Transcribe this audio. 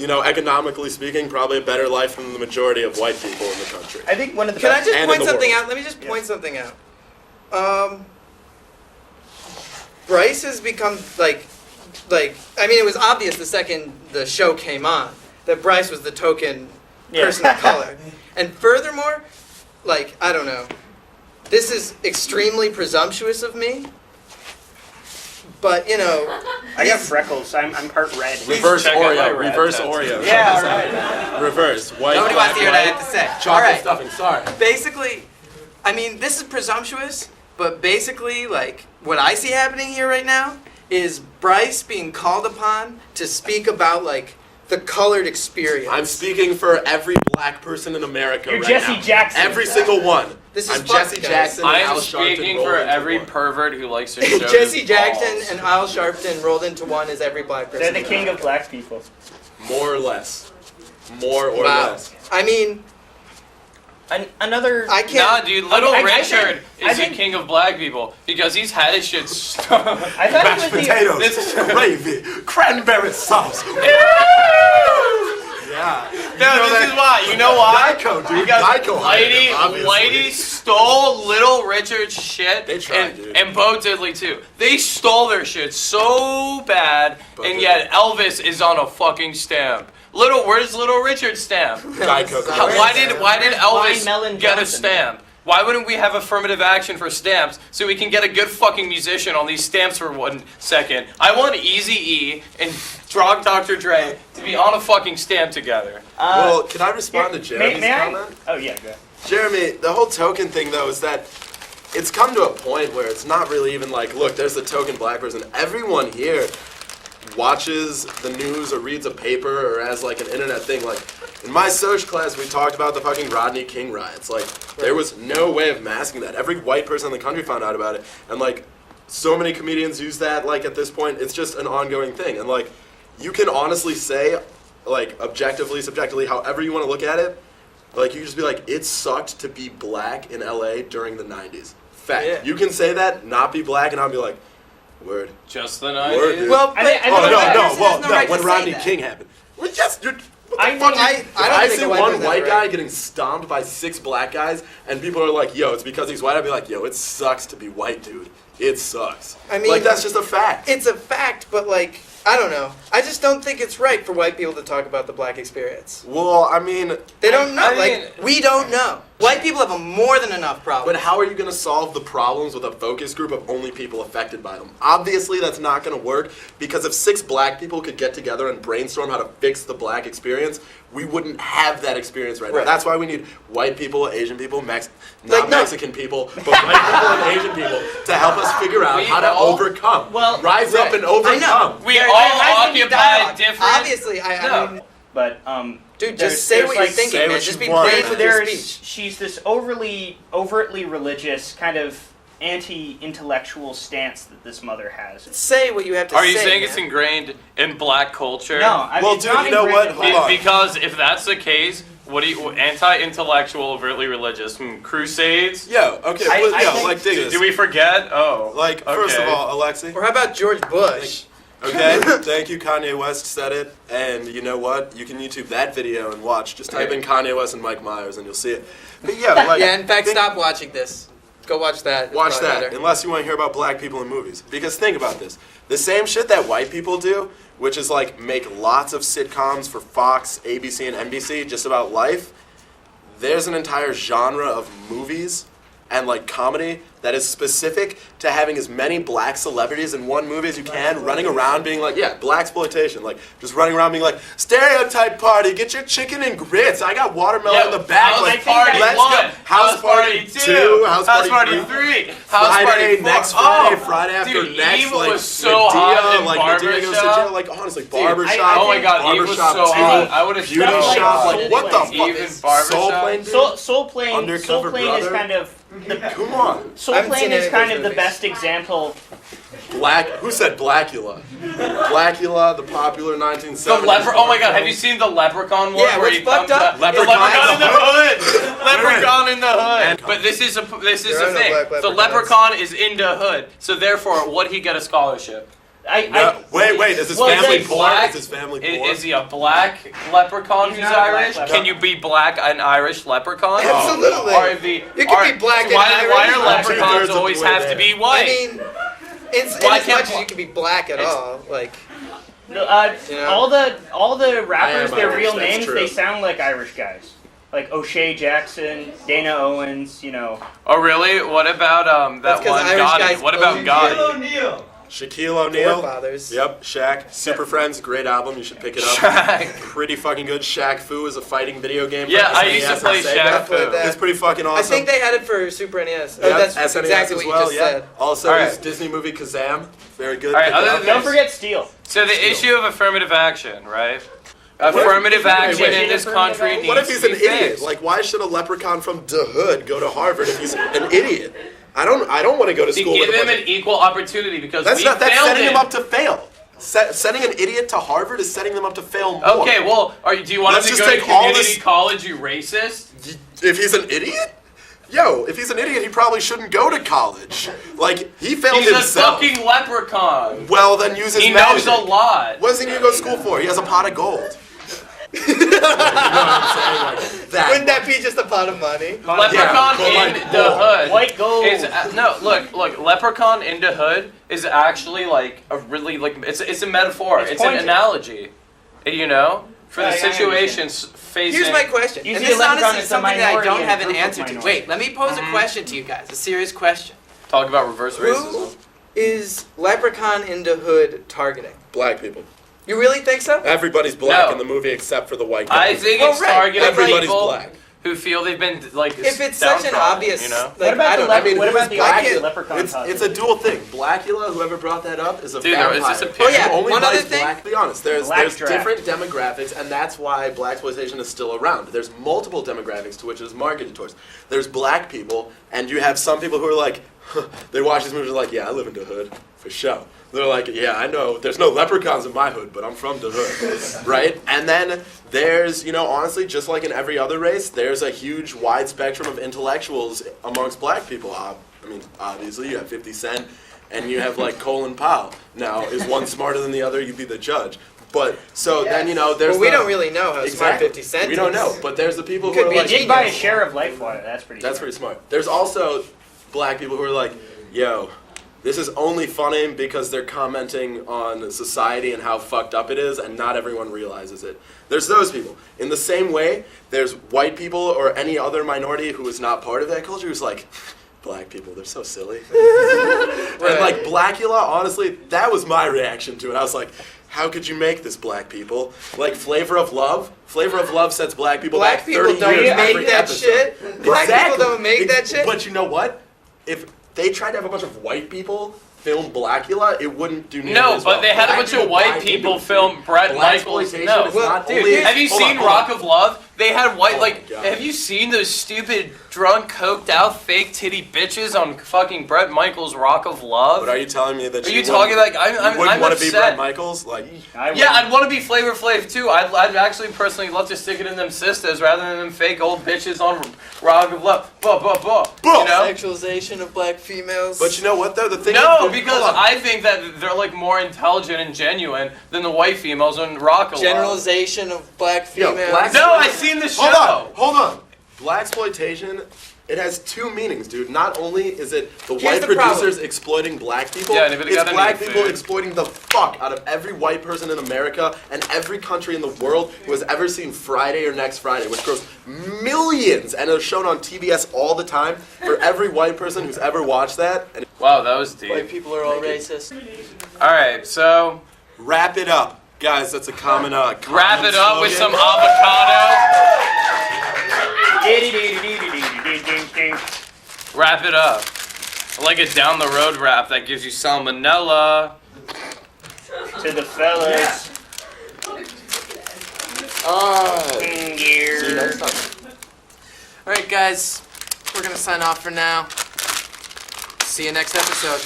you know, economically speaking, probably a better life than the majority of white people in the country. I think one of the Can I best... just point something out? Let me just point something out. Bryce has become, like, I mean, it was obvious the second the show came on that Bryce was the token person of color. And furthermore, like, I don't know, this is extremely presumptuous of me, but, you know... I got freckles. I'm part red. Reverse Oreo. Reverse Oreo. Yeah, all right. Reverse. White, Nobody wants to hear what I have to say. Chocolate stuffing, sorry. Basically, I mean, this is presumptuous, but basically, like, what I see happening here right now is Bryce being called upon to speak about, like, the colored experience. I'm speaking for every black person in America You're right Jesse now. Jackson. Every single one. This is I'm Jesse Jackson. I and am Al Sharpton speaking rolled for into every one. pervert who likes to show Jesse his Jackson balls. and Al Sharpton rolled into one is every black person. They're the king of black people. More or less. More or Wow. less. I mean, Another... I can't... Nah, dude, Little I Richard think- is the king of black people because he's had his shit stuck. I thought Mashed it was potatoes, This- gravy, cranberry sauce. Yeah. No, this is why. You know why? Geico, dude. Because Geico hired him, Lady obviously. stole Little Richard's shit. They tried, dude. And Bo Diddley too. They stole their shit so bad, Bo and Diddley. yet Elvis is on a fucking stamp. Where's Little Richard's stamp? Geico. Why did Where's Elvis Melon get a Johnson? stamp? Why wouldn't we have affirmative action for stamps so we can get a good fucking musician on these stamps for 1 second? I want Eazy-E and Dr. Dre to be on a fucking stamp together. Well, can I respond to Jeremy's may I? comment? Oh, yeah, go ahead. Jeremy, the whole token thing, though, is that it's come to a point where it's not really even like, look, there's a token black person. Everyone here watches the news or reads a paper or has, like, an internet thing. Like, in my social class, we talked about the fucking Rodney King riots. Like, there was no way of masking that. Every white person in the country found out about it. And, like, so many comedians use that, like, at this point, it's just an ongoing thing. And, like, you can honestly say, like, objectively, subjectively, however you want to look at it, like, you can just be like, it sucked to be black in LA during the 90s. Fact. Yeah. You can say that, not be black, and I'll be like, word. Just the Word, 90s. dude. Well, I think- but- I think- When Rodney King happened. Well, yes, dude. I Fuck, think- if I don't I think see a white one person white has guy right. getting stomped by 6 black guys, and people are like, yo, it's because he's white, I'd be like, yo, it sucks to be white, dude. It sucks. I mean, like, that's just a fact. It's a fact, but, like, I don't know. I just don't think it's right for white people to talk about the black experience. Well, I mean, They don't know. I mean- like, we don't know. White people have a more than enough problem. but how are you going to solve the problems with a focus group of only people affected by them? Obviously, that's not going to work, because if 6 black people could get together and brainstorm how to fix the black experience, we wouldn't have that experience right now. Right. That's why we need white people, Asian people, not Like, no. Mexican people, but white people and Asian people to help us figure out We how to all- overcome. Well, Rise up and I overcome. know. We There- all there has to be occupy dialogue. different- Obviously, I No. mean, But, dude, there's- just say there's, what you're like, thinking, say man. what Just you be want. brave with your there's speech. she's this overtly religious kind of anti-intellectual stance that this mother has. Say what you have to say. Are you saying man. it's ingrained in black culture? No, I mean, Well, it's dude, not you know what? ingrained in Hold on. Because if that's the case, what do you anti-intellectual, overtly religious? Crusades? Yo, okay, I think- like, dig this. Do we forget? Oh, Like, first of okay. all, Alexi, Or how about George Bush? okay, thank you, Kanye West said it, and you know what? You can YouTube that video and watch. Just type in Kanye West and Mike Myers and you'll see it. But yeah, like, Yeah, in fact, think- stop watching this. Go watch that. It's Watch probably that, better. unless you want to hear about black people in movies. Because think about this. The same shit that white people do, which is like make lots of sitcoms for Fox, ABC, and NBC just about life, there's an entire genre of movies and like comedy that is specific to having as many black celebrities in one movie as you can, running around being like, yeah, blaxploitation, like just running around being like, stereotype party, get your chicken and grits, I got watermelon in the back, House like, Party let's 1, go. House Party 2, House Party 3, House Friday, Party 4. next Friday, Oh, Friday after dude, next, Eve like, was so hot in like, Medea goes to Barbershop. jail, like, honestly, Barbershop, Oh my god, Eve was so Barbershop 2, hot. I would have Beauty Stuff Shop, like like, what the Soul fuck? Eve in Soul Barbershop. Plane, dude? Soul Plane. Undercover Soul Plane is Brother? kind of Come on. Soul I haven't Plane seen is any of kind those of the movies. best example. Who said Blackula? Blackula, the popular 1970s. The oh my god, have you seen the Leprechaun one? Yeah, where what's he fucked comes up? The Leprechaun Leprechaun in the hood! Wait. Leprechaun in the hood! And- But this is a There are no thing. black The leprechauns. Leprechaun is in the hood, so therefore, would he get a scholarship? Wait, is his Well, family he's poor? black. Is his family poor? Is he a black leprechaun He's who's not a black Irish? leprechaun. Can you be black and Irish leprechaun? Absolutely. Or if the, You can be black and why Irish. are leprechauns Two-thirds of always the way have to there. be white? I mean, in Why as can't much as you can be black at all, like. No, You know? all the rappers, I am their Irish, real that's names, true. they sound like Irish guys. Like O'Shea Jackson, Dana Owens, Oh really? What about That's that 'cause one Irish Gotti? guys What about own Gotti? Shaquille O'Neal. Forefathers. Yep, Shaq. Super Friends, great album. You should pick it up. Shaq. Pretty fucking good. Shaq Fu is a fighting video game. for Yeah, I SNES used to and play Sega. Shaq Fu. that. It's pretty fucking awesome. I think they had it for Super NES. Oh, Yep, that's SNES exactly as what well, you just said. Also, All his right. Disney movie Kazam. Very good. All right, Pick it other up. than don't forget Steel. So the issue of affirmative action, right? Affirmative action in this country needs What if he's to an be idiot? fixed. Like, why should a leprechaun from the hood go to Harvard if he's an idiot? I don't want to go to To school give with a him bunch an equal opportunity because That's we not. That's failed setting him him. up to fail. Sending an idiot to Harvard is setting them up to fail more. Okay, well, do you want Let's him to just go to take all community this- college, you racist? If he's an idiot, if he's an idiot, he probably shouldn't go to college. Like, he failed He's himself. a fucking leprechaun. Well, then use his He magic. knows a lot. What does he need to go to school for? He has a pot of gold. You know what I'm saying? Like, that. Wouldn't that be just a pot of money? Leprechaun but like in the hood. White gold. Is, no, look. Leprechaun in the hood is actually like a really it's a metaphor. It's It's an pointed. analogy, for Yeah, the I understand. situations facing. Here's my question. You And see this a leprechaun honestly as is a something that I minority don't and have a an group of answer to. minorities. Wait, let me pose a question to you guys. A serious question. Talk about reverse Who racism. is Leprechaun in the Hood targeting? Black people. You really think so? Everybody's black No. in the movie except for the white guy. I think Well, it's right. targeting Everybody's people black. who feel they've been like. If it's such an downtrodden, obvious, you know. like, What about I the don't lep- know. what who's about the black actual is- leprechaun It's costume? a dual thing. Blackula, whoever brought that up, is a Dude, vampire. is this a Oh, yeah. Only One other bites thing- black. Be honest. There's Black draft. different demographics, and that's why blaxploitation is still around. There's multiple demographics to which it is marketed towards. There's black people, and you have some people who are like, they watch these movies and are like, yeah, I live in the hood for sure. They're like, yeah, I know. There's no leprechauns in my hood, but I'm from the hood, right? And then there's, honestly, just like in every other race, there's a huge wide spectrum of intellectuals amongst black people. I mean, obviously, you have 50 Cent, and you have like Colin Powell. Now, is one smarter than the other? You'd be the judge. But so then there's. Well, we don't really know how smart Exactly. 50 Cent We don't is. know, but there's the people who Could are be a like. He did buy a genius. share of LifeWire. That's pretty. That's smart. pretty smart. There's also black people who are like, yo, this is only funny because they're commenting on society and how fucked up it is, and not everyone realizes it. There's those people. In the same way, there's white people or any other minority who is not part of that culture who's like, black people, they're so silly. And like Blackula, honestly, that was my reaction to it. I was like, how could you make this, black people? Like Flavor of Love? Flavor of Love sets black people Black back people 30 don't years make every that episode. shit. Black Exactly. people don't make that shit. But you know what? If they tried to have a bunch of white people film Blackula, it wouldn't do nearly No, as well. but they had a Black bunch of buy white into people it. film Brett Michaels. Blaxploitation No, is Well, not dude, only- have you Hold seen on, hold Rock on. of Love? They had white Oh like. my God. Have you seen those stupid drunk, coked out, fake titty bitches on fucking Brett Michaels' Rock of Love? But are you telling me that Are you talking like I'm wouldn't want to be upset. Brett Michaels? Like, Yeah, I'd want to be Flavor Flav too. I'd actually personally love to stick it in them sisters rather than them fake old bitches on Rock of Love. You know? Sexualization of black females. but you know what though? The thing No, is, because hold on. I think that they're like more intelligent and genuine than the white females on Rock of Love. generalization of black Yo, females. black- No, I seen the show. Hold on. Blaxploitation, it has two meanings, dude. Not only is it the Here's white the producers exploiting black people, Yeah, and if it it's got any black people food. exploiting the fuck out of every white person in America and every country in the world who has ever seen Friday or Next Friday, which grows millions and is shown on TBS all the time for every white person who's ever watched that. And Wow, that was deep. White people are all racist. All right, so wrap it up. Guys, that's a common wrap it up with some slogan. avocado. Wrap it up. I like a down the road rap that gives you salmonella. To the fellas. See you next time. All right, guys, we're gonna sign off for now. See you next episode.